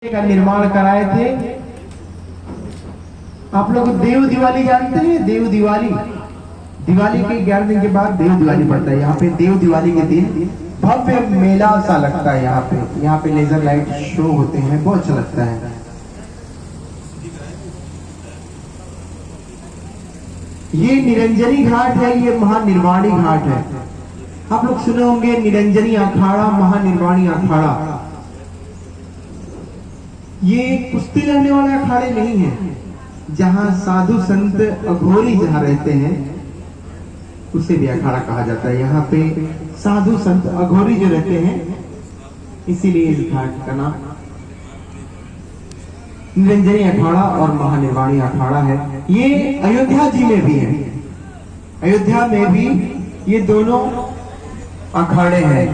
का निर्माण कराए थे। आप लोग देव दिवाली जानते हैं? देव दिवाली, दिवाली के 11 दिन के बाद देव दिवाली पड़ता है। यहाँ पे देव दिवाली के दिन भव्य मेला सा लगता है। यहाँ पे लेजर लाइट शो होते हैं, बहुत अच्छा लगता है। ये निरंजनी घाट है, ये महानिर्वाणी घाट है। आप लोग सुने होंगे निरंजनी अखाड़ा, महानिर्वाणी अखाड़ा। ये कुश्ती लड़ने वाले अखाड़े नहीं है। जहां साधु संत अघोरी जहां रहते हैं उसे भी अखाड़ा कहा जाता है। यहाँ पे साधु संत अघोरी जो रहते हैं, इसीलिए इस घाट का नाम निरंजनी अखाड़ा और महानिर्वाणी अखाड़ा है। ये अयोध्या जी में भी है। अयोध्या में भी ये दोनों अखाड़े हैं,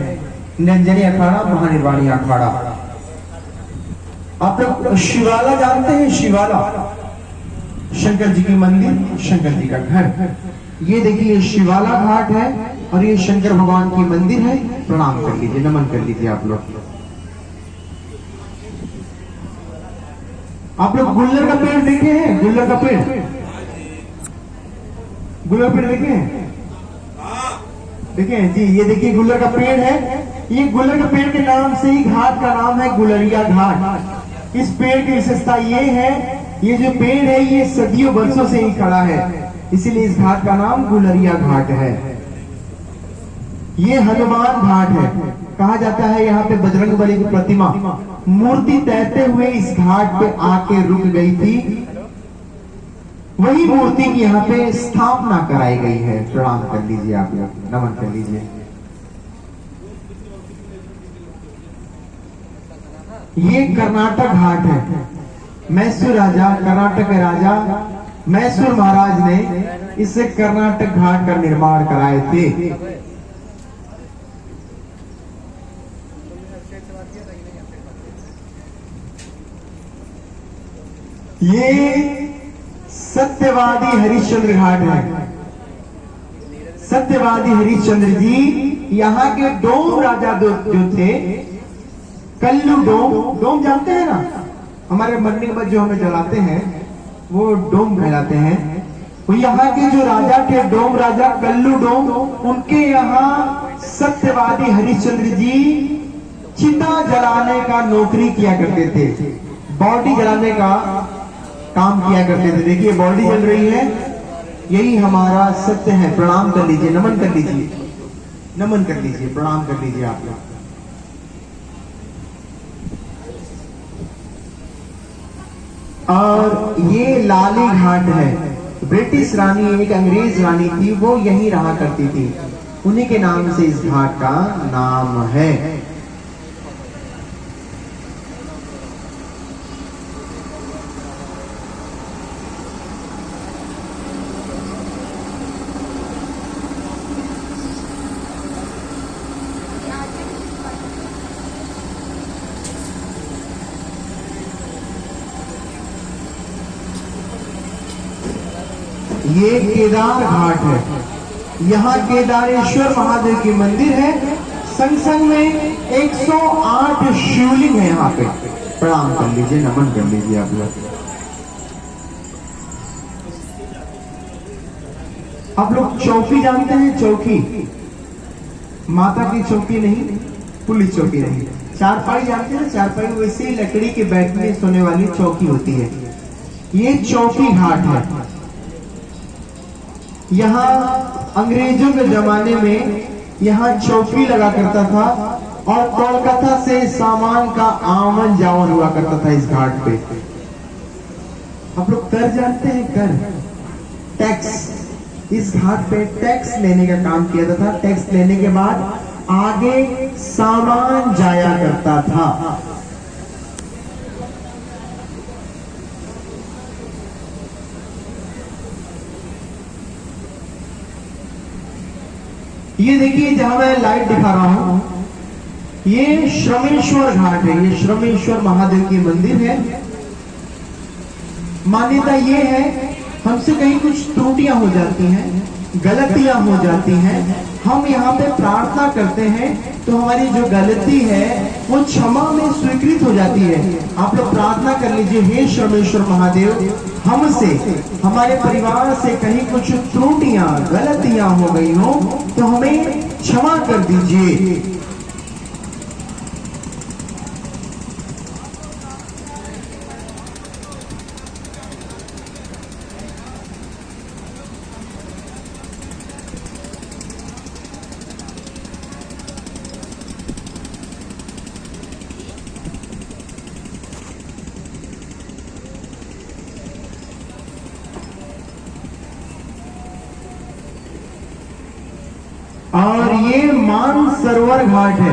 निरंजनी अखाड़ा, महानिर्वाणी अखाड़ा। आप लोग शिवाला जानते हैं? शिवाला शंकर जी की मंदिर, शंकर जी का घर। ये देखिए शिवाला घाट है और ये शंकर भगवान की मंदिर है। प्रणाम कर लीजिए, नमन कर लीजिए आप लोग। आप लोग गुल्लर का पेड़ देखे हैं? गुल्लर का पेड़, गुल्लर पेड़ देखे हैं? देखे हैं जी। ये देखिए गुल्लर का पेड़ है। ये गुल्लर के पेड़ के नाम से ही घाट का नाम है गुलरिया घाट। इस पेड़ की विशेषता ये है, ये जो पेड़ है ये सदियों वर्षों से ही खड़ा है, इसीलिए इस घाट का नाम गुलरिया घाट है। ये हनुमान घाट है। कहा जाता है यहाँ पे बजरंगबली की प्रतिमा मूर्ति तैरते हुए इस घाट पे आके रुक गई थी। वही मूर्ति की यहाँ पे स्थापना कराई गई है। प्रणाम कर लीजिए आप लोग, नमन कर लीजिए। ये कर्नाटक घाट है। मैसूर राजा, कर्नाटक के राजा मैसूर महाराज ने इस कर्नाटक घाट का निर्माण कराए थे। ये सत्यवादी हरिश्चंद्र घाट है। सत्यवादी हरिश्चंद्र जी यहाँ के डोम राजा जो थे, कल्लू डोम जानते हैं ना? हमारे मरने के बाद जो हमें जलाते हैं वो डोम कहलाते हैं। वो यहाँ के जो राजा थे, डोम राजा कल्लू डोम, उनके यहाँ सत्यवादी हरिश्चंद्र जी चिता जलाने का नौकरी किया करते थे, बॉडी जलाने का काम किया करते थे। देखिए बॉडी जल रही है, यही हमारा सत्य है। प्रणाम कर लीजिए, नमन कर लीजिए, नमन कर लीजिए, प्रणाम कर लीजिए आप लोग। और ये लाली घाट है। ब्रिटिश रानी, एक अंग्रेज रानी थी, वो यहीं रहा करती थी, उन्हीं के नाम से इस घाट का नाम है। ये केदार घाट है। यहाँ केदारेश्वर महादेव की मंदिर है। संग संग में 108 शिवलिंग है यहाँ पे। प्रणाम कर लीजिए, नमन कर लीजिए आप लोग। आप लोग चौकी जानते हैं? चौकी, माता की चौकी नहीं, पुलिस चौकी नहीं। चारपाई जानते हैं? चारपाई वैसे लकड़ी के बैठने सोने वाली चौकी होती है। ये चौकी घाट है। यहाँ अंग्रेजों के जमाने में यहाँ चौकी लगा करता था और कोलकाता से सामान का आमन जावन हुआ करता था इस घाट पे। आप लोग कर जानते हैं? कर, टैक्स। इस घाट पे टैक्स लेने का काम किया जाता था। टैक्स लेने के बाद आगे सामान जाया करता था। ये देखिए जहां मैं लाइट दिखा रहा हूं, ये श्रमेश्वर घाट है। ये श्रमेश्वर महादेव की मंदिर है। मान्यता ये है, हमसे कहीं कुछ त्रुटियां हो जाती हैं गलतियां हो जाती हैं, हम यहाँ पे प्रार्थना करते हैं तो हमारी जो गलती है वो क्षमा में स्वीकृत हो जाती है। आप लोग प्रार्थना कर लीजिए, हे सर्वेश्वर महादेव, हमसे, हमारे परिवार से कहीं कुछ त्रुटियां गलतियां हो गई हो तो हमें क्षमा कर दीजिए। और ये मानसरोवर घाट है।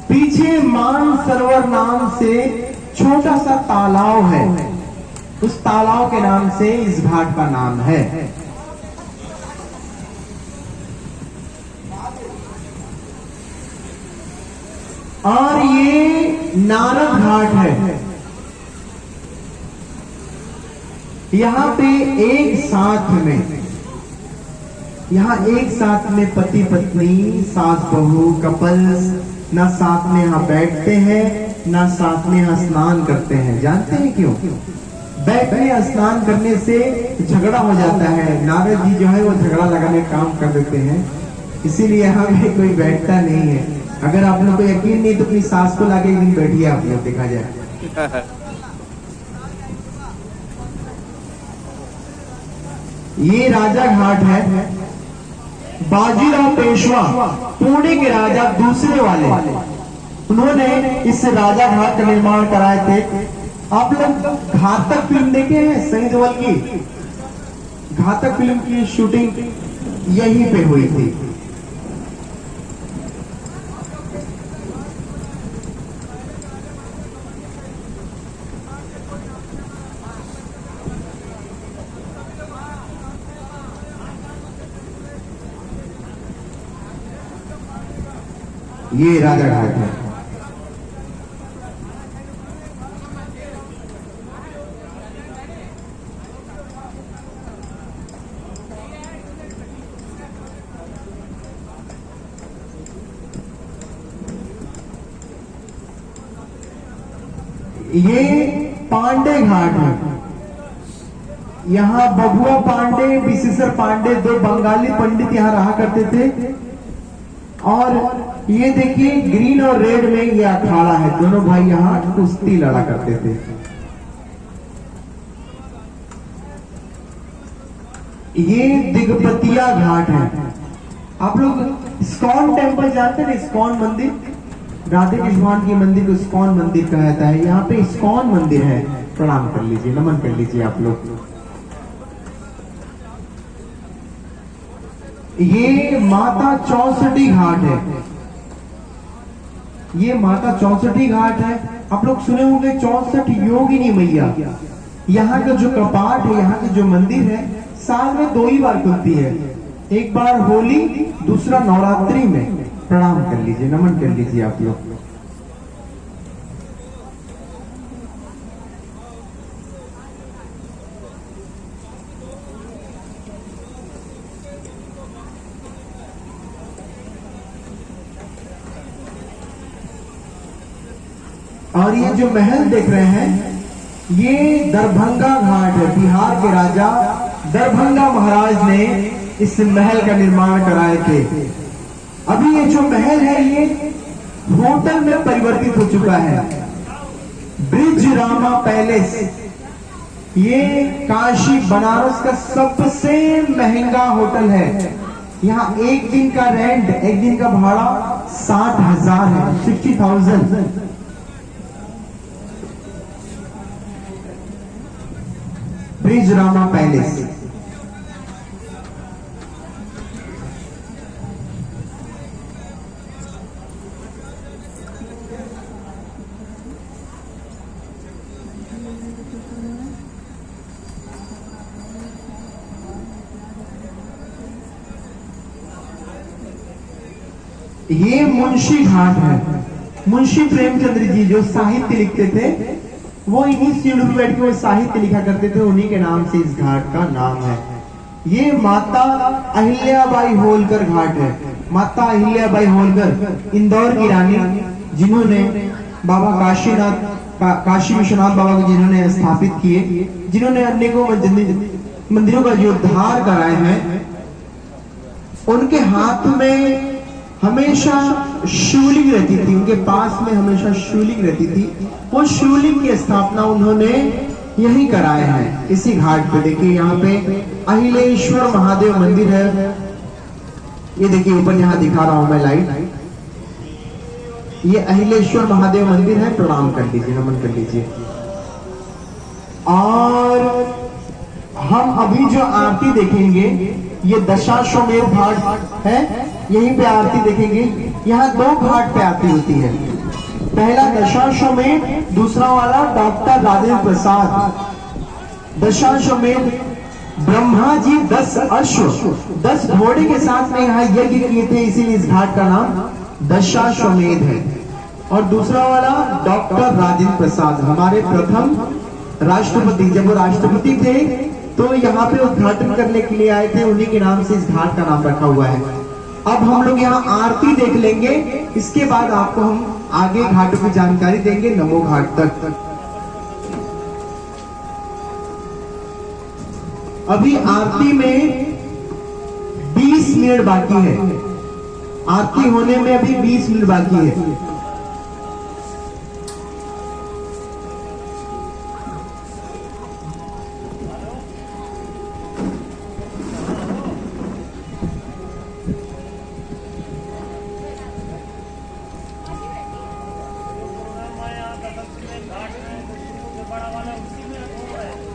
पीछे मानसरोवर नाम से छोटा सा तालाब है, उस तालाब के नाम से इस घाट का नाम है। और ये नारद घाट है। यहां पे एक साथ में पति पत्नी, सास बहू, कपल्स ना साथ में यहां बैठते हैं, ना साथ में यहां स्नान करते हैं। जानते हैं क्यों? बैठने स्नान करने से झगड़ा हो जाता है। नारद जी जो है वो झगड़ा लगाने का काम कर देते हैं, इसीलिए यहाँ पे कोई बैठता नहीं है। अगर आप लोग को यकीन नहीं तो अपनी सास को लाके एक दिन बैठिए, आप लोग देखा जाए। ये राजा घाट है। बाजीराव पेशवा, पुणे के राजा दूसरे वाले, उन्होंने इस राजा घाट का निर्माण कराए थे। आप लोग घातक फिल्म देखे हैं? सनी देओल की घातक फिल्म की शूटिंग यहीं पे हुई थी। ये राजा घाट है। ये पांडे घाट है। यहां बबुआ पांडे, विशेषर पांडे, दो बंगाली पंडित यहां रहा करते थे। और ये देखिए ग्रीन और रेड में ये अखाड़ा है, दोनों भाई यहां कुश्ती लड़ा करते थे। ये दिगपतिया घाट है। आप लोग इस्कॉन टेम्पल जानते हैं? इस्कॉन मंदिर, राधे कृष्ण की मंदिर को इस्कॉन मंदिर कहा जाता है। यहाँ पे इस्कॉन मंदिर है, प्रणाम कर लीजिए, नमन कर लीजिए आप लोग। ये माता चौसठी घाट है। ये माता चौसठी घाट है। आप लोग सुने होंगे 64 योगिनी मैया। यहाँ का जो कपाट है, यहाँ की जो मंदिर है, साल में 2 ही बार खुलती है, एक बार होली, दूसरा नवरात्रि में। प्रणाम कर लीजिए, नमन कर लीजिए आप लोग। और ये जो महल देख रहे हैं, ये दरभंगा घाट है। बिहार के राजा दरभंगा महाराज ने इस महल का निर्माण कराए थे। अभी ये जो महल है ये होटल में परिवर्तित हो चुका है, ब्रिज रामा पैलेस। ये काशी बनारस का सबसे महंगा होटल है। यहाँ एक दिन का रेंट, एक दिन का भाड़ा 60,000 है, 60,000। Bridge Rama palace. ये मुंशी घाट है। मुंशी प्रेमचंद्र जी जो साहित्य लिखते थे, वो इन्हीं सीढ़ी पे बैठ के वो साहित्य लिखा करते थे, उन्हीं के नाम से इस घाट का नाम है। ये माता अहिल्याबाई होलकर घाट है। माता अहिल्याबाई होलकर इंदौर की रानी, जिन्होंने बाबा काशी विश्वनाथ बाबा को जिन्होंने स्थापित किए, जिन्होंने अनेकों मंदिरों का जीर्णोद्धार कराए हैं, उनके हाथ में हमेशा शिवलिंग रहती थी। उनके पास में हमेशा शिवलिंग रहती थी। वो शिवलिंग की स्थापना उन्होंने यही कराए हैं, इसी घाट पे। देखिए यहाँ पे अहिलेश्वर महादेव मंदिर है। ये देखिए ऊपर यहाँ दिखा रहा हूं मैं लाइट, ये अहिलेश्वर महादेव मंदिर है। प्रणाम कर लीजिए, नमन कर लीजिए। और हम अभी जो आरती देखेंगे, ये दशाश्वमेध घाट है, यहीं पे आरती देखेंगे। यहाँ 2 घाट पे आरती होती है। पहला दशाश्वमेध, दूसरा वाला डॉक्टर राजेंद्र प्रसाद। दशाश्वमेध ब्रह्मा जी 10 अश्व 10 घोड़े के साथ में यहाँ यज्ञ किए थे, इसीलिए इस घाट का नाम दशाश्वमेध है। और दूसरा वाला डॉक्टर राजेंद्र प्रसाद, हमारे प्रथम राष्ट्रपति। जब वो राष्ट्रपति थे तो यहाँ पे उद्घाटन करने के लिए आए थे, उन्हीं के नाम से इस घाट का नाम रखा हुआ है। अब हम लोग यहाँ आरती देख लेंगे, इसके बाद आपको हम आगे घाटों की जानकारी देंगे, नमो घाट तक। अभी आरती में 20 मिनट बाकी है। आरती होने में अभी 20 मिनट बाकी है। बड़ा वाला उसी में